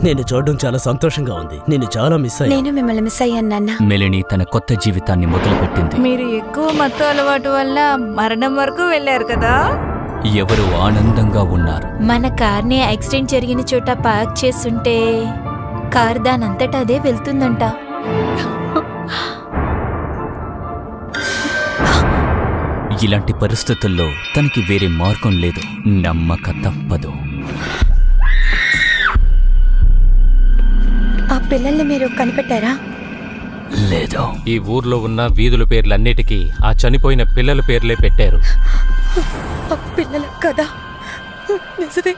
నేను చూడడం చాలా సంతోషంగా ఉంది. నేను చాలా మిస్ అయ్యాను. నేను మిమ్మల్ని మిస్ అయ్యాను నాన్న. మెలిని తన కొత్త జీవితాన్ని మొదలుపెట్టింది. మీరు ఎక్కువ మత్తు అలవాటు వల్ల మరణం వరకు వెళ్ళారు కదా. ఎవరు ఆనందంగా ఉన్నారు. మన కార్ని యాక్సిడెంట్ జరిగిన చోట పార్క్ చేస్తుంటే కార్ దానంతటా అదే వెళ్తుందంట. ఇలాంటి పరిస్థితుల్లో తనకి వేరే మార్గం లేదు. నమ్మక తప్పదు. ఆ పిల్లల్ని మీరు కనిపెట్టారా? లేదు. ఈ ఊర్లో ఉన్న వీధుల పేర్లన్నిటికీ ఆ చనిపోయిన పిల్లల పేర్లే పెట్టారు. ఆ పిల్లల కదా నిజమే.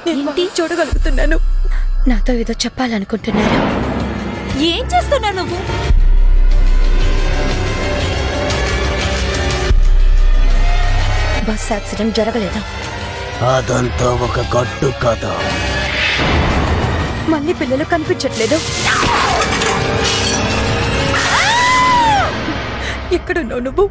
నేను చూడగలుగుతున్నాను. నాతో ఏదో చెప్పాలనుకుంటున్నారా? ఏం చేస్తున్నావు నువ్వు? బస్ యాక్సిడెంట్ జరగలేదా? అదంతా ఒక గట్టు కథ. మళ్ళీ పిల్లలు కనిపించట్లేదు. ఎక్కడున్నావు నువ్వు?